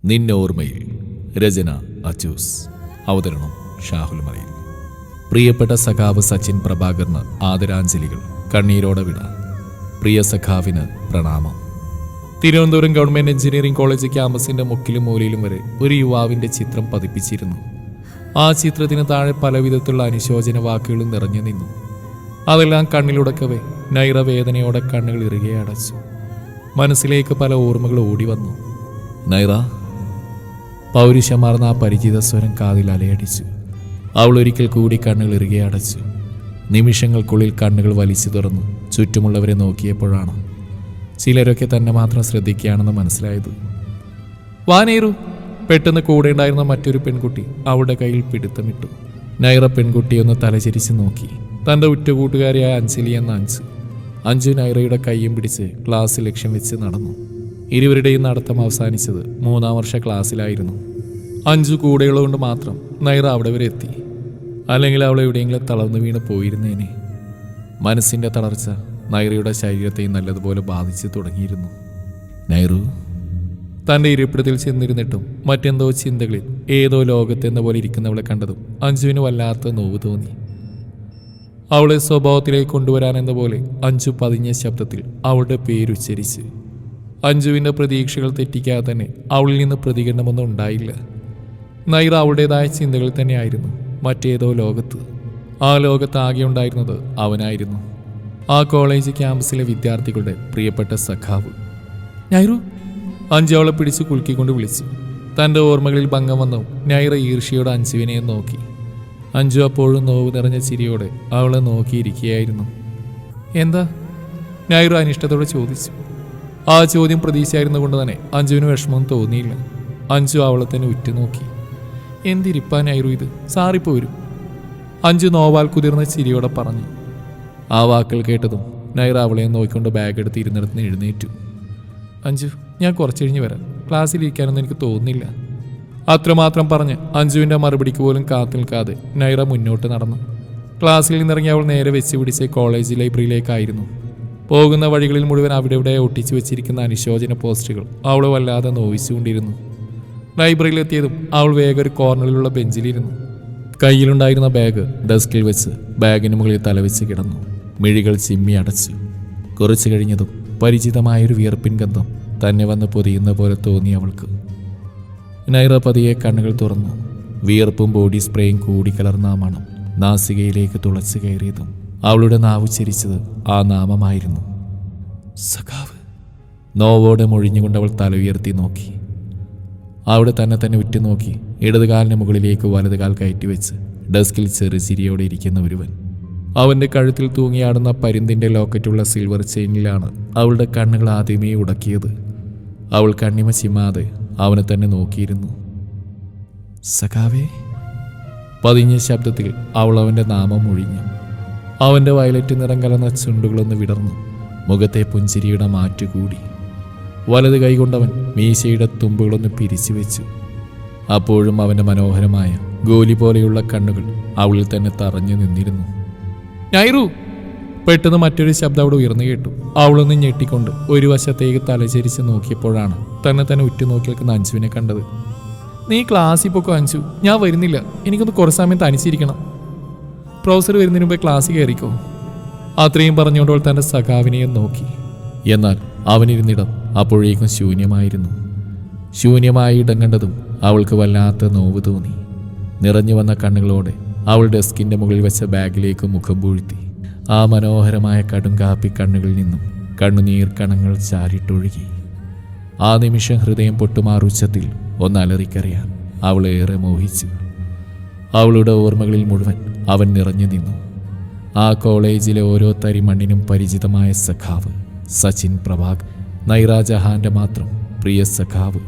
നിന്നോർമ്മയിൽ. രചന അച്ചൂസ്. അവതരണം ഷാഹുൽ മറയിൽ. പ്രിയപ്പെട്ട സഖാവ് സച്ചിൻ പ്രഭാകറിന് ആദരാഞ്ജലികൾ. കണ്ണീരോടെ വിട. പ്രിയ സഖാവിന് പ്രണാമം. തിരുവനന്തപുരം ഗവൺമെന്റ് എഞ്ചിനീയറിംഗ് കോളേജ് ക്യാമ്പസിന്റെ മുക്കിലും മൂലയിലും വരെ ഒരു യുവാവിന്റെ ചിത്രം പതിപ്പിച്ചിരുന്നു. ആ ചിത്രത്തിന് താഴെ പലവിധത്തിലുള്ള അനുശോചന വാക്കുകളും നിറഞ്ഞു നിന്നു. അതെല്ലാം കണ്ണിലുടക്കവേ നൈറ വേദനയോടെ കണ്ണുകൾ ഇറുകെ അടച്ചു. മനസ്സിലേക്ക് പല ഓർമ്മകൾ ഓടി വന്നു. നൈറ. പൗരുഷമാർന്ന ആ പരിചിത സ്വരം കാതിൽ അലയടിച്ചു. അവൾ ഒരിക്കൽ കൂടി കണ്ണുകൾ ഇറുകെ അടച്ചു. നിമിഷങ്ങൾക്കുള്ളിൽ കണ്ണുകൾ വലിച്ചു തുറന്നു ചുറ്റുമുള്ളവരെ നോക്കിയപ്പോഴാണ് ചിലരൊക്കെ തന്നെ മാത്രം ശ്രദ്ധിക്കുകയാണെന്ന് മനസ്സിലായത്. വാനേറു. പെട്ടെന്ന് കൂടെ ഉണ്ടായിരുന്ന മറ്റൊരു പെൺകുട്ടി അവളുടെ കയ്യിൽ പിടുത്തമിട്ടു. നൈറ പെൺകുട്ടിയൊന്ന് തലചരിച്ച് നോക്കി. തൻ്റെ ഉറ്റകൂട്ടുകാരിയായ അഞ്ജലി എന്ന അഞ്ജു നൈറയുടെ കയ്യും പിടിച്ച് ക്ലാസ് ലക്ഷ്യം വെച്ച് നടന്നു. ഇരുവരുടെയും നടത്തം അവസാനിച്ചത് 3-ാം വർഷ ക്ലാസ്സിലായിരുന്നു. അഞ്ജു കൂടെയുള്ളതുകൊണ്ട് മാത്രം നൈറ അവിടെ വരെ എത്തി. അല്ലെങ്കിൽ അവൾ എവിടെയെങ്കിലും തളർന്നു വീണ് പോയിരുന്നേനെ. മനസ്സിൻ്റെ തളർച്ച നൈറയുടെ ശരീരത്തെയും നല്ലതുപോലെ ബാധിച്ചു തുടങ്ങിയിരുന്നു. നൈറു. തൻ്റെ ഇരിപ്പിടത്തിൽ ചെന്നിരുന്നിട്ടും മറ്റെന്തോ ചിന്തകളിൽ ഏതോ ലോകത്തെന്ന പോലെ ഇരിക്കുന്നവളെ കണ്ടതും അഞ്ജുവിന് വല്ലാത്ത നോവ് തോന്നി. അവളെ സ്വഭാവത്തിലേക്ക് കൊണ്ടുവരാനെന്ന പോലെ അഞ്ജു പതിഞ്ഞ ശബ്ദത്തിൽ അവളുടെ പേരുച്ചരിച്ച്. അഞ്ജുവിൻ്റെ പ്രതീക്ഷകൾ തെറ്റിക്കാതെ തന്നെ അവളിൽ നിന്ന് പ്രതികരണമൊന്നും ഉണ്ടായില്ല. നൈറ അവളുടേതായ ചിന്തകൾ തന്നെയായിരുന്നു. മറ്റേതോ ലോകത്ത്. ആ ലോകത്ത് ആകെ ഉണ്ടായിരുന്നത് അവനായിരുന്നു. ആ കോളേജ് ക്യാമ്പസിലെ വിദ്യാർത്ഥികളുടെ പ്രിയപ്പെട്ട സഖാവ്. നൈറു. അഞ്ജു അവളെ പിടിച്ച് കുലുക്കിക്കൊണ്ട് വിളിച്ചു. തൻ്റെ ഓർമ്മകളിൽ ഭംഗം വന്നു നൈറ ഈർഷ്യയോടെ അഞ്ജുവിനെ നോക്കി. അഞ്ജു അപ്പോഴും നോവ് നിറഞ്ഞ ചിരിയോടെ അവളെ നോക്കിയിരിക്കുകയായിരുന്നു. എന്താ? നൈറ അനിഷ്ടത്തോടെ ചോദിച്ചു. ആ ചോദ്യം പ്രതീക്ഷയായിരുന്നു കൊണ്ട് തന്നെ അഞ്ജുവിന് വിഷമം തോന്നിയില്ല. അഞ്ജു അവളെ തന്നെ ഉറ്റുനോക്കി. എന്തിരിപ്പാ നൈറു ഇത്? സാറിപ്പോരും. അഞ്ജു നോവാൽ കുതിർന്ന ചിരിയോടെ പറഞ്ഞു. ആ വാക്കുകൾ കേട്ടതും നൈറ അവളെ നോക്കിക്കൊണ്ട് ബാഗ് എടുത്ത് ഇരുന്നിടത്ത് എഴുന്നേറ്റു. അഞ്ജു, ഞാൻ കുറച്ച് കഴിഞ്ഞ് വരാം. ക്ലാസ്സിലിരിക്കാനൊന്നും എനിക്ക് തോന്നുന്നില്ല. അത്രമാത്രം പറഞ്ഞ് അഞ്ജുവിൻ്റെ മറുപടിക്ക് പോലും കാത്തു നിൽക്കാതെ നൈറ മുന്നോട്ട് നടന്നു. ക്ലാസ്സിൽ നിന്നിറങ്ങി അവൾ നേരെ വെച്ച് പിടിച്ച് കോളേജ് ലൈബ്രറിയിലേക്കായിരുന്നു. പോകുന്ന വഴികളിൽ മുഴുവൻ അവിടെ ഇവിടെ ഒട്ടിച്ചു വെച്ചിരിക്കുന്ന അനുശോചന പോസ്റ്ററുകൾ അവളെ വല്ലാതെ നോവിച്ചുകൊണ്ടിരുന്നു. ലൈബ്രറിയിലെത്തിയതും അവൾ വേഗം ഒരു കോർണറിലുള്ള ബെഞ്ചിലിരുന്നു. കയ്യിലുണ്ടായിരുന്ന ബാഗ് ഡെസ്കിൽ വെച്ച് ബാഗിന് മുകളിൽ തലവെച്ച് കിടന്നു. മിഴികൾ ചിമ്മി അടച്ചു. കുറച്ചു കഴിഞ്ഞതും പരിചിതമായൊരു വിയർപ്പിൻ ഗന്ധം തന്നെ വന്ന് പൊതിയുന്ന പോലെ തോന്നി അവൾക്ക്. നൈറ പതിയെ കണ്ണുകൾ തുറന്നു. വിയർപ്പും ബോഡി സ്പ്രേയും കൂടിക്കലർന്ന ആ മണം നാസികയിലേക്ക് തുളച്ചു കയറിയതും അവളുടെ നാവ് ചിരിച്ചത് ആ നാമമായിരുന്നു. സഖാവ്. നോവോടെ മൊഴിഞ്ഞുകൊണ്ട് അവൾ തല ഉയർത്തി നോക്കി. അവിടെ തന്നെ ഉറ്റുനോക്കി ഇടതുകാലിന് മുകളിലേക്ക് വലതുകാൽ കയറ്റിവെച്ച് ഡെസ്കിൽ ചെറുചിരിയോടെ ഇരിക്കുന്ന ഒരുവൻ. അവൻ്റെ കഴുത്തിൽ തൂങ്ങിയാടുന്ന പരിന്തിൻ്റെ ലോക്കറ്റുള്ള സിൽവർ ചെയിനിലാണ് അവളുടെ കണ്ണുകൾ ആദ്യമേ ഉടക്കിയത്. അവൾ കണ്ണിമ ചിമ്മാതെ അവനെ തന്നെ നോക്കിയിരുന്നു. സഖാവേ. പതിഞ്ഞ ശബ്ദത്തിൽ അവൾ അവൻ്റെ നാമം ഒഴിഞ്ഞു. അവൻ്റെ വയലറ്റ് നിറം കലർന്ന ചുണ്ടുകളൊന്ന് വിടർന്നു. മുഖത്തെ പുഞ്ചിരിയുടെ മാറ്റുകൂടി. വലത് കൈകൊണ്ടവൻ മീശയുടെ തുമ്പുകളൊന്ന് പിരിച്ചു വെച്ചു. അപ്പോഴും അവൻ്റെ മനോഹരമായ ഗോലി പോലെയുള്ള കണ്ണുകൾ അവളിൽ തന്നെ തറഞ്ഞു നിന്നിരുന്നു. നൈറു. പെട്ടെന്ന് മറ്റൊരു ശബ്ദം അവിടെ ഉയർന്നു കേട്ടു. അവളൊന്ന് ഞെട്ടിക്കൊണ്ട് ഒരു വശത്തേക്ക് തലചരിച്ച് നോക്കിയപ്പോഴാണ് തന്നെ ഉറ്റുനോക്കി നിൽക്കുന്ന അഞ്ജുവിനെ കണ്ടത്. നീ ക്ലാസ്സിൽ പോക്കോ അഞ്ജു, ഞാൻ വരുന്നില്ല. എനിക്കൊന്ന് കുറച്ച് സമയം തനിച്ചിരിക്കണം. പ്രൊഫസർ വരുന്നതിന് മുമ്പേ ക്ലാസ്സിൽ കയറിക്കോ. അത്രയും പറഞ്ഞുകൊണ്ട് അവൾ തൻ്റെ സഖാവിനെയും നോക്കി. എന്നാൽ അവനിരുന്നിടം അപ്പോഴേക്കും ശൂന്യമായിരുന്നു. ശൂന്യമായ ഇടം കണ്ടതും അവൾക്ക് വല്ലാത്ത നോവ് തോന്നി. നിറഞ്ഞു വന്ന കണ്ണുകളോടെ അവൾ ഡെസ്കിൻ്റെ മുകളിൽ വെച്ച ബാഗിലേക്ക് മുഖം പൂഴ്ത്തി. ആ മനോഹരമായ കടുംകാപ്പി കണ്ണുകളിൽ നിന്നും കണ്ണുനീർ കണങ്ങൾ ചാരിട്ടൊഴുകി. ആ നിമിഷം ഹൃദയം പൊട്ടുമാറുച്ചത്തിൽ ഒന്നലറിക്കറിയാൻ അവളേറെ മോഹിച്ചു. അവളുടെ ഓർമ്മകളിൽ മുഴുവൻ അവൻ നിറഞ്ഞു നിന്നു. ആ കോളേജിലെ ഓരോ തരി മണ്ണിനും പരിചിതമായ സഖാവ് സച്ചിൻ പ്രഭാകർ. നൈറ ജഹാൻ്റെ മാത്രം പ്രിയ സഖാവ്.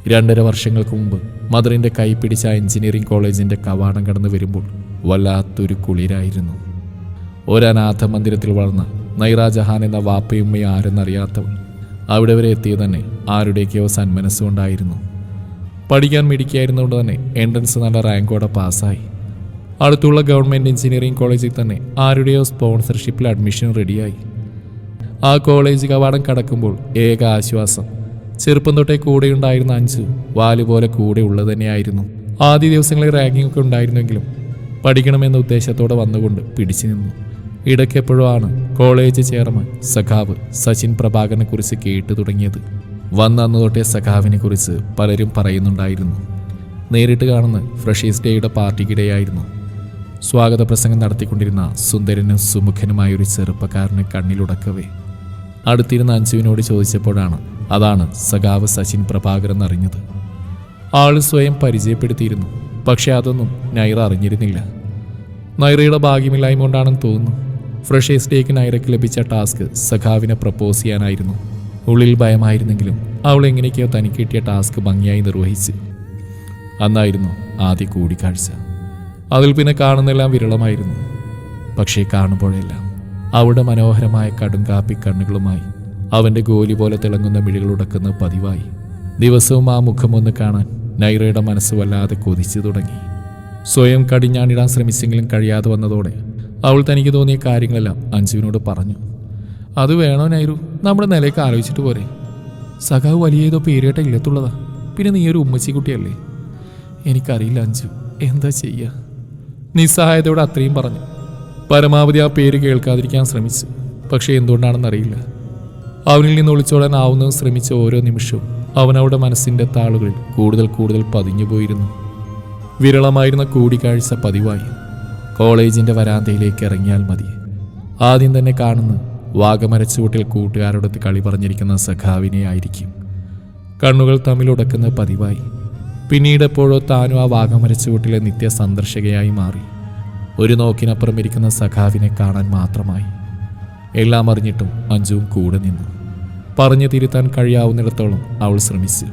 2.5 വർഷങ്ങൾക്ക് മുമ്പ് മദറിൻ്റെ കൈ പിടിച്ച എഞ്ചിനീയറിംഗ് കോളേജിൻ്റെ കവാടം കടന്നു വരുമ്പോൾ വല്ലാത്തൊരു കുളിരായിരുന്നു. ഒരനാഥ മന്ദിരത്തിൽ വളർന്ന നൈറ ജഹാൻ എന്ന വാപ്പയുമ്മയും ആരെന്നറിയാത്തവൾ അവിടെ വരെ എത്തിയത് തന്നെ ആരുടെയൊക്കെയോ സന്മനസ്സുകൊണ്ടായിരുന്നു. പഠിക്കാൻ മിടിക്കായിരുന്നുകൊണ്ട് തന്നെ എൻട്രൻസ് നല്ല റാങ്കോടെ പാസ്സായി. അടുത്തുള്ള ഗവൺമെൻറ് എഞ്ചിനീയറിംഗ് കോളേജിൽ തന്നെ ആരുടെയോ സ്പോൺസർഷിപ്പിൽ അഡ്മിഷൻ റെഡിയായി. ആ കോളേജ് കവാടം കടക്കുമ്പോൾ ഏക ആശ്വാസം ചെറുപ്പം തൊട്ടേ കൂടെയുണ്ടായിരുന്ന അഞ്ചു വാലുപോലെ കൂടെ ഉള്ളത് തന്നെയായിരുന്നു. ആദ്യ ദിവസങ്ങളിൽ റാങ്കിങ് ഒക്കെ ഉണ്ടായിരുന്നെങ്കിലും പഠിക്കണമെന്ന ഉദ്ദേശത്തോടെ വന്നുകൊണ്ട് പിടിച്ചു നിന്നു. ഇടയ്ക്കെപ്പോഴോ ആണ് കോളേജ് ചെയർമാൻ സഖാവ് സച്ചിൻ പ്രഭാകരനെ കുറിച്ച് കേട്ടു തുടങ്ങിയത്. വന്ന അന്ന് തൊട്ടേ സഖാവിനെ കുറിച്ച് പലരും പറയുന്നുണ്ടായിരുന്നു. നേരിട്ട് കാണുന്ന ഫ്രഷേഴ്സ് ഡേയുടെ പാർട്ടിക്കിടെയായിരുന്നു സ്വാഗത പ്രസംഗം നടത്തിക്കൊണ്ടിരുന്ന സുന്ദരനും സുമുഖനുമായൊരു ചെറുപ്പക്കാരനെ കണ്ണിലുടക്കവേ അടുത്തിരുന്ന അഞ്ജുവിനോട് ചോദിച്ചപ്പോഴാണ് അതാണ് സഖാവ് സച്ചിൻ പ്രഭാകരൻ അറിഞ്ഞത്. ആൾ സ്വയം പരിചയപ്പെടുത്തിയിരുന്നു. പക്ഷെ അതൊന്നും നൈറ അറിഞ്ഞിരുന്നില്ല. നൈറയുടെ ഭാഗ്യമില്ലായ്മ കൊണ്ടാണെന്ന് തോന്നുന്നു. ഫ്രഷേഴ്സ് ഡേക്ക് നൈറയ്ക്ക് ലഭിച്ച ടാസ്ക് സഖാവിനെ പ്രപ്പോസ് ചെയ്യാനായിരുന്നു. ഉള്ളിൽ ഭയമായിരുന്നെങ്കിലും അവൾ എങ്ങനെയൊക്കെയോ തനിക്ക് കിട്ടിയ ടാസ്ക് ഭംഗിയായി നിർവഹിച്ച്. അന്നായിരുന്നു ആദ്യ കൂടിക്കാഴ്ച. അതിൽ പിന്നെ കാണുന്നെല്ലാം വിരളമായിരുന്നു. പക്ഷേ കാണുമ്പോഴെല്ലാം അവളുടെ മനോഹരമായ കടുങ്കാപ്പി കണ്ണുകളുമായി അവൻ്റെ ഗോലി പോലെ തിളങ്ങുന്ന മിഴികളുടക്കുന്ന പതിവായി. ദിവസവും ആ മുഖമൊന്ന് കാണാൻ നൈറയുടെ മനസ്സ് വല്ലാതെ കൊതിച്ചു തുടങ്ങി. സ്വയം കടിഞ്ഞാണിടാൻ ശ്രമിച്ചെങ്കിലും കഴിയാതെ വന്നതോടെ അവൾ തനിക്ക് തോന്നിയ കാര്യങ്ങളെല്ലാം അഞ്ജുവിനോട് പറഞ്ഞു. അത് വേണോ നൈറു? നമ്മുടെ നിലയ്ക്ക് ആലോചിച്ചിട്ട് പോരെ. സഖാവ് വലിയ ഏതോ പേരുകേട്ട ഇല്ലത്തുള്ളതാ. പിന്നെ നീ ഒരു ഉമ്മച്ചിക്കുട്ടിയല്ലേ. എനിക്കറിയില്ല അഞ്ജു, എന്താ ചെയ്യുക? നിസ്സഹായതയോടെ അത്രയും പറഞ്ഞു. പരമാവധി ആ പേര് കേൾക്കാതിരിക്കാൻ ശ്രമിച്ചു. പക്ഷേ എന്തുകൊണ്ടാണെന്നറിയില്ല, അവനിൽ നിന്ന് ഒളിച്ചോടാൻ ആവുന്നതും ശ്രമിച്ച ഓരോ നിമിഷവും അവനവളുടെ മനസ്സിൻ്റെ താളുകളിൽ കൂടുതൽ കൂടുതൽ പതിഞ്ഞു പോയിരുന്നു. വിരളമായിരുന്ന കൂടിക്കാഴ്ച പതിവായി. കോളേജിൻ്റെ വരാന്തയിലേക്ക് ഇറങ്ങിയാൽ മതി ആദ്യം തന്നെ കാണുന്ന വാഗമരച്ചുവട്ടിൽ കൂട്ടുകാരോടൊത്ത് കളി പറഞ്ഞിരിക്കുന്ന സഖാവിനെ ആയിരിക്കും. കണ്ണുകൾ തമ്മിലുടക്കുന്ന പതിവായി. പിന്നീട് എപ്പോഴോ താനും ആ വാഗമരച്ചുവട്ടിലെ നിത്യ സന്ദർശകയായി മാറി. ഒരു നോക്കിനപ്പുറം ഇരിക്കുന്ന സഖാവിനെ കാണാൻ മാത്രമായി. എല്ലാം അറിഞ്ഞിട്ടും അഞ്ജുവും കൂടെ നിന്നു. പറഞ്ഞു തിരുത്താൻ കഴിയാവുന്നിടത്തോളം അവൾ ശ്രമിച്ചു.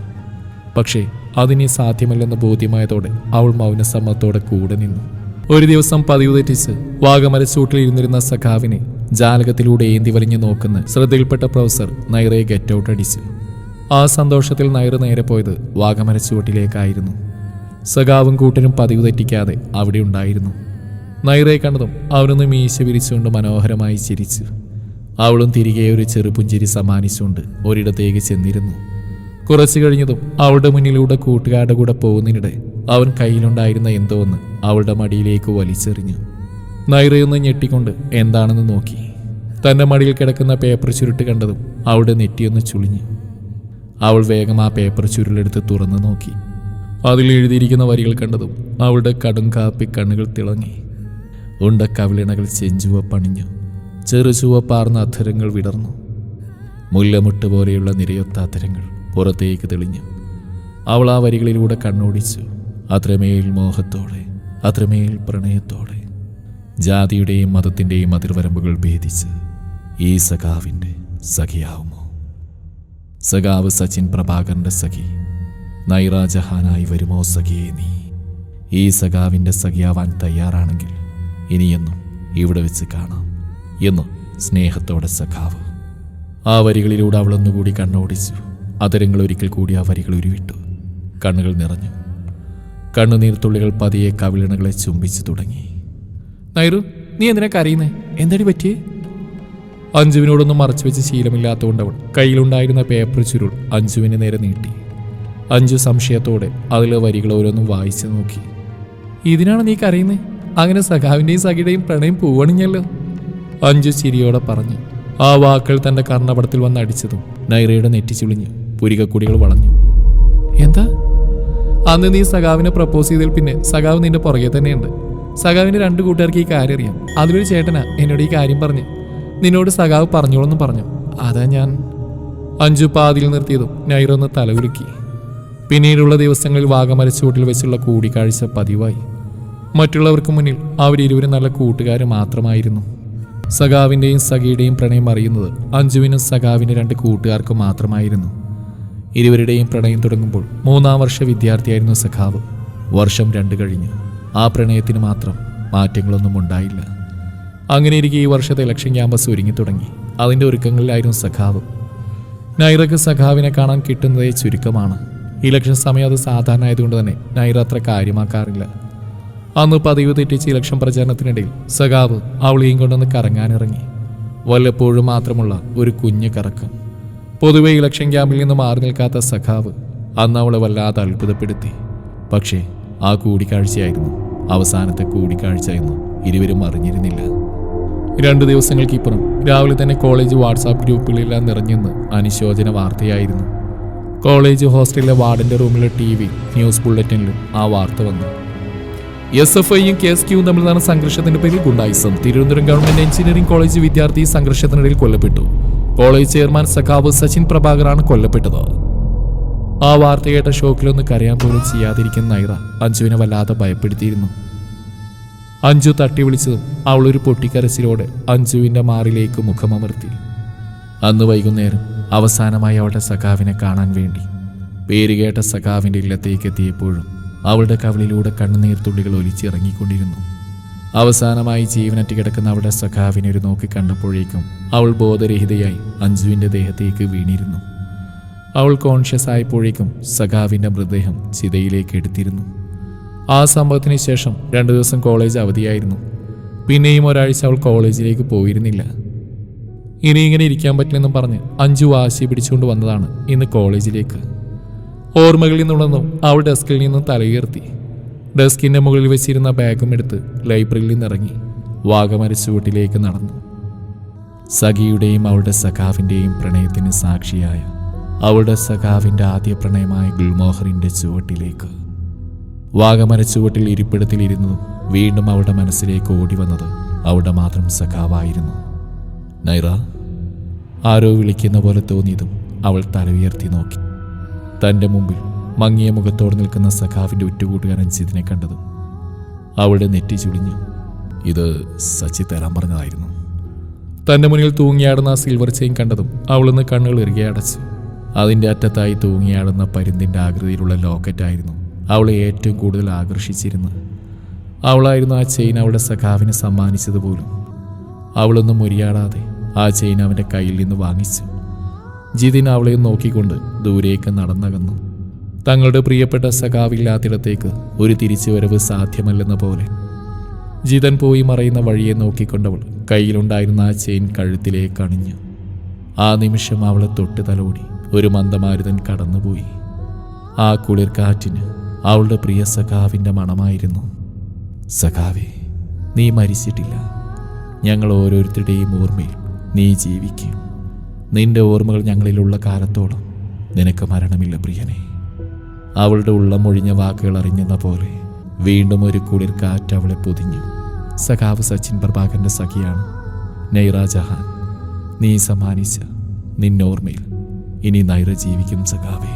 പക്ഷേ അതിനി സാധ്യമല്ലെന്ന് ബോധ്യമായതോടെ അവൾ മൗനസമ്മതത്തോടെ കൂടെ നിന്നു. ഒരു ദിവസം പതിവ് തെറ്റിച്ച് വാഗമരച്ചൂട്ടിൽ ഇരുന്നിരുന്ന സഖാവിനെ ജാലകത്തിലൂടെ ഏന്തി വലിഞ്ഞു നോക്കുന്ന ശ്രദ്ധയിൽപ്പെട്ട പ്രൊഫസർ നൈറയെ ഗെറ്റ് ഔട്ട് അടിച്ചു. ആ സന്തോഷത്തിൽ നൈറ നേരെ പോയത് വാഗമരച്ചുവട്ടിലേക്കായിരുന്നു. സഖാവും കൂട്ടനും പതിവ് തെറ്റിക്കാതെ അവിടെ ഉണ്ടായിരുന്നു. നൈറയെ കണ്ടതും അവനൊന്ന് മീശ വിരിച്ചുകൊണ്ട് മനോഹരമായി ചിരിച്ചു. അവളും തിരികെ ഒരു ചെറുപുഞ്ചിരി സമ്മാനിച്ചുകൊണ്ട് ഒരിടത്തേക്ക് ചെന്നിരുന്നു. കുറച്ചു കഴിഞ്ഞതും അവളുടെ മുന്നിലൂടെ കൂട്ടുകാരുടെ കൂടെ പോകുന്നതിനിടെ അവൻ കയ്യിലുണ്ടായിരുന്ന എന്തോ ഒന്ന് അവളുടെ മടിയിലേക്ക് വലിച്ചെറിഞ്ഞു. നൈറയൊന്ന് ഞെട്ടിക്കൊണ്ട് എന്താണെന്ന് നോക്കി. തൻ്റെ മടിയിൽ കിടക്കുന്ന പേപ്പർ ചുരുട്ട് കണ്ടതും അവളുടെ നെറ്റിയൊന്ന് ചുളിഞ്ഞു. അവൾ വേഗം ആ പേപ്പർ ചുരുളെടുത്ത് തുറന്നു നോക്കി. അതിൽ എഴുതിയിരിക്കുന്ന വരികൾ കണ്ടതും അവളുടെ കടും കാപ്പി കണ്ണുകൾ തിളങ്ങി. ഉണ്ട കവിളിണകൾ ചെഞ്ചുവപ്പണിഞ്ഞു. ചെറുചുവപ്പാർന്ന അധരങ്ങൾ വിടർന്നു. മുല്ലമുട്ട് പോലെയുള്ള നിരയൊത്ത അധരങ്ങൾ പുറത്തേക്ക് തെളിഞ്ഞു. അവൾ ആ വരികളിലൂടെ കണ്ണോടിച്ചു. അത്രമേൽ മോഹത്തോടെ, അത്രമേൽ പ്രണയത്തോടെ, ജാതിയുടെയും മതത്തിൻ്റെയും അതിർവരമ്പുകൾ ഭേദിച്ച് ഈ സഖാവിൻ്റെ സഖിയാവുമോ? സഖാവ് സച്ചിൻ പ്രഭാകരൻ്റെ സഖി നൈറ ജഹാനായി വരുമോ സഖിയെ നീ? ഈ സഖാവിൻ്റെ സഖിയാവാൻ തയ്യാറാണെങ്കിൽ ഇനിയെന്നും ഇവിടെ വെച്ച് കാണാം എന്ന് സ്നേഹത്തോടെ സഖാവ്. ആ വരികളിലൂടെ അവളൊന്നുകൂടി കണ്ണോടിച്ചു. അതരങ്ങൾ ഒരിക്കൽ കൂടി ആ വരികൾ ഉരുവിട്ടു. കണ്ണുകൾ നിറഞ്ഞു. കണ്ണുനീർത്തുള്ളികൾ പതിയെ കവിളിണകളെ ചുംബിച്ചു തുടങ്ങി. നൈറു, നീ എന്തിനാ കരയുന്നേ? എന്തടി പറ്റിയേ? അഞ്ജുവിനോടൊന്നും മറച്ചു വെച്ച് ശീലമില്ലാത്തതുകൊണ്ട് അവൾ കയ്യിലുണ്ടായിരുന്ന പേപ്പർ ചുരുൾ അഞ്ജുവിന് നേരെ നീട്ടി. അഞ്ജു സംശയത്തോടെ അതിലെ വരികൾ ഓരോന്നും വായിച്ചു നോക്കി. ഇതിനാണ് നീ കരയുന്നേ? അങ്ങനെ സഖാവിൻ്റെയും സഖിയുടെയും പ്രണയം പൂവണിഞ്ഞല്ലോ. അഞ്ജു ചിരിയോടെ പറഞ്ഞു. ആ വാക്കുകൾ തൻ്റെ കർണപടത്തിൽ വന്ന് അടിച്ചതും നൈറയുടെ നെറ്റിച്ചുളിഞ്ഞു. പുരികക്കുടികൾ വളഞ്ഞു. എന്താ? അന്ന് നീ സഖാവിനെ പ്രപ്പോസ് ചെയ്തതിൽ പിന്നെ സഖാവ് നിന്റെ പുറകെ തന്നെയുണ്ട്. സഖാവിൻ്റെ 2 കൂട്ടുകാർക്ക് ഈ കാര്യം അറിയാം. അതിലൊരു ചേട്ടനാ എന്നോട് ഈ കാര്യം പറഞ്ഞ് നിന്നോട് സഖാവ് പറഞ്ഞോളെന്നും പറഞ്ഞു. അതാ ഞാൻ. അഞ്ജു പാതിയിൽ നിർത്തിയതും നൈറ ഒന്ന് തലകുലുക്കി. പിന്നീടുള്ള ദിവസങ്ങളിൽ വാഗമരച്ചുവട്ടിൽ വെച്ചുള്ള കൂടിക്കാഴ്ച പതിവായി. മറ്റുള്ളവർക്ക് മുന്നിൽ അവരിരുവരും നല്ല കൂട്ടുകാർ മാത്രമായിരുന്നു. സഖാവിൻ്റെയും സഖിയുടെയും പ്രണയം അറിയുന്നത് അഞ്ജുവിനും സഖാവിൻ്റെ 2 കൂട്ടുകാർക്കും മാത്രമായിരുന്നു. ഇരുവരുടെയും പ്രണയം തുടങ്ങുമ്പോൾ 3-ാം വർഷ വിദ്യാർത്ഥിയായിരുന്നു സഖാവ്. വർഷം 2 കഴിഞ്ഞു. ആ പ്രണയത്തിന് മാത്രം മാറ്റങ്ങളൊന്നും ഉണ്ടായില്ല. അങ്ങനെ ഇരിക്കെ ഈ വർഷത്തെ ഇലക്ഷൻ ക്യാമ്പസ് ഒരുങ്ങിത്തുടങ്ങി. അതിൻ്റെ ഒരുക്കങ്ങളിലായിരുന്നു സഖാവ്. നൈറയ്ക്ക് സഖാവിനെ കാണാൻ കിട്ടുന്നതേ ചുരുക്കമാണ്. ഇലക്ഷൻ സമയം അത് സാധാരണ ആയതുകൊണ്ട് തന്നെ നൈറ അത്ര കാര്യമാക്കാറില്ല. അന്ന് പതിവ് തെറ്റിച്ച് ഇലക്ഷൻ പ്രചാരണത്തിനിടയിൽ സഖാവ് അവളെയും കൊണ്ടൊന്ന് കറങ്ങാനിറങ്ങി. വല്ലപ്പോഴും മാത്രമുള്ള ഒരു കുഞ്ഞു കറക്കം. പൊതുവെ ഇലക്ഷൻ ക്യാമ്പിൽ നിന്ന് മാറി നിൽക്കാത്ത സഖാവ് അന്ന് അവളെ വല്ലാതെ അത്ഭുതപ്പെടുത്തി. പക്ഷേ ആ കൂടിക്കാഴ്ചയായിരുന്നു അവസാനത്തെ കൂടിക്കാഴ്ച എന്ന് ഇരുവരും അറിഞ്ഞിരുന്നില്ല. 2 ദിവസങ്ങൾക്കിപ്പുറം രാവിലെ തന്നെ കോളേജ് വാട്സാപ്പ് ഗ്രൂപ്പുകളിലെല്ലാം നിറഞ്ഞെന്ന് അനുശോചന വാർത്തയായിരുന്നു. കോളേജ് ഹോസ്റ്റലിലെ വാർഡന്റെ റൂമിലെ TV ന്യൂസ് ബുള്ളറ്റിനിലും ആ വാർത്ത വന്നു. SFIയും KSQയും തമ്മിൽ നടന്ന സംഘർഷത്തിന്റെ പേരിൽ ഗുണ്ടായിസം. തിരുവനന്തപുരം ഗവൺമെന്റ് എഞ്ചിനീയറിംഗ് കോളേജ് വിദ്യാർത്ഥി സംഘർഷത്തിനിടയിൽ കൊല്ലപ്പെട്ടു. കോളേജ് ചെയർമാൻ സഖാവ് സച്ചിൻ പ്രഭാകറാണ് കൊല്ലപ്പെട്ടത്. ആ വാർത്ത കേട്ട ഷോക്കിലൊന്ന് കരയാൻ പോലും ചെയ്യാതിരിക്കുന്ന നൈറ അഞ്ജുവിനെ വല്ലാതെ ഭയപ്പെടുത്തിയിരുന്നു. അഞ്ജു തട്ടി വിളിച്ചതും അവളൊരു പൊട്ടിക്കരച്ചിലോടെ അഞ്ജുവിന്റെ മാറിലേക്ക് മുഖമമർത്തി. അന്ന് വൈകുന്നേരം അവസാനമായി അവളുടെ സഖാവിനെ കാണാൻ വേണ്ടി പേരുകേട്ട സഖാവിന്റെ ഇല്ലത്തേക്ക് എത്തിയപ്പോഴും അവളുടെ കവിളിലൂടെ കണ്ണുനീർത്തുള്ളികൾ ഒലിച്ചിറങ്ങിക്കൊണ്ടിരുന്നു. അവസാനമായി ജീവനറ്റ് കിടക്കുന്ന അവളുടെ സഖാവിനെ ഒരു നോക്കി കണ്ടപ്പോഴേക്കും അവൾ ബോധരഹിതയായി അഞ്ജുവിന്റെ ദേഹത്തേക്ക് വീണിരുന്നു. അവൾ കോൺഷ്യസ് ആയപ്പോഴേക്കും സഖാവിന്റെ മൃതദേഹം ചിതയിലേക്ക് എടുത്തിരുന്നു. ആ സംഭവത്തിന് ശേഷം 2 ദിവസം കോളേജ് അവധിയായിരുന്നു. പിന്നെയും ഒരാഴ്ച അവൾ കോളേജിലേക്ക് പോയിരുന്നില്ല. ഇനി ഇങ്ങനെ ഇരിക്കാൻ പറ്റില്ലെന്നും പറഞ്ഞ് അഞ്ജു വാശി പിടിച്ചുകൊണ്ട് വന്നതാണ് ഇന്ന് കോളേജിലേക്ക്. ഓർമ്മകളിൽ നിന്നുള്ളതും അവൾ ഡെസ്കിൽ നിന്നും തലയുയർത്തി. ഡെസ്കിന്റെ മുകളിൽ വെച്ചിരുന്ന ബാഗും എടുത്ത് ലൈബ്രറിയിൽ നിന്നിറങ്ങി വാഗമരച്ചുവട്ടിലേക്ക് നടന്നു. സഖിയുടെയും അവളുടെ സഖാവിൻ്റെയും പ്രണയത്തിന് സാക്ഷിയായ അവളുടെ സഖാവിൻ്റെ ആദ്യ പ്രണയമായ ഗുൽമോഹറിൻ്റെ ചുവട്ടിലേക്ക്. വാഗമരച്ചുവട്ടിൽ ഇരിപ്പിടത്തിലിരുന്നതും വീണ്ടും അവളുടെ മനസ്സിലേക്ക് ഓടി വന്നത് അവളുടെ മാത്രം സഖാവായിരുന്നു. നൈറ, ആരോ വിളിക്കുന്ന പോലെ തോന്നിയതും അവൾ തല ഉയർത്തി നോക്കി. തൻ്റെ മുമ്പിൽ മങ്ങിയ മുഖത്തോടെ നിൽക്കുന്ന സഖാവിൻ്റെ ഉറ്റുകൂട്ടുകാരൻ ജിതിനെ കണ്ടതും അവളുടെ നെറ്റി ചുളിഞ്ഞു. ഇത് സച്ചി തരാൻ പറഞ്ഞതായിരുന്നു. തൻ്റെ മുന്നിൽ തൂങ്ങിയാടുന്ന ആ സിൽവർ ചെയിൻ കണ്ടതും അവളൊന്ന് കണ്ണുകൾ ഇറുകെ അടച്ചു. അതിൻ്റെ അറ്റത്തായി തൂങ്ങിയാടുന്ന പരുന്തിൻ്റെ ആകൃതിയിലുള്ള ലോക്കറ്റായിരുന്നു അവളെ ഏറ്റവും കൂടുതൽ ആകർഷിച്ചിരുന്നത്. അവളായിരുന്നു ആ ചെയിൻ അവളുടെ സഖാവിന് സമ്മാനിച്ചതുപോലും. അവളൊന്നും മുരിയാടാതെ ആ ചെയിൻ അവൻ്റെ കയ്യിൽ നിന്ന് വാങ്ങിച്ചു. ജിതിൻ അവളെയും നോക്കിക്കൊണ്ട് ദൂരേക്ക് നടന്നകന്നു. തങ്ങളുടെ പ്രിയപ്പെട്ട സഖാവില്ലാത്തിടത്തേക്ക് ഒരു തിരിച്ചുവരവ് സാധ്യമല്ലെന്ന പോലെ ജിതൻ പോയി മറയുന്ന വഴിയെ നോക്കിക്കൊണ്ടവൾ കയ്യിലുണ്ടായിരുന്ന ആ ചെയിൻ കഴുത്തിലേക്ക് അണിഞ്ഞു. ആ നിമിഷം അവളെ തൊട്ട് തലോടി ഒരു മന്ദമാരുതൻ കടന്നുപോയി. ആ കുളിർ കാറ്റിന് അവളുടെ പ്രിയ സഖാവിൻ്റെ മണമായിരുന്നു. സഖാവേ, നീ മരിച്ചിട്ടില്ല. ഞങ്ങൾ ഓരോരുത്തരുടെയും ഓർമ്മയിൽ നീ ജീവിക്കും. നിന്റെ ഓർമ്മകൾ ഞങ്ങളിലുള്ള കാലത്തോളം നിനക്ക് മരണമില്ല പ്രിയനെ. അവളുടെ ഉള്ളമൊഴിഞ്ഞ വാക്കുകൾ അറിഞ്ഞെന്ന പോലെ വീണ്ടും ഒരു കുളിർ കാറ്റ് അവളെ പൊതിഞ്ഞു. സഖാവ് സച്ചിൻ പ്രഭാകരൻ്റെ സഖിയാണ് നൈറ ജഹാൻ. നീ സമ്മാനിച്ച നിന്നോർമ്മയിൽ ഇനി നൈറ ജീവിക്കും സഖാവേ.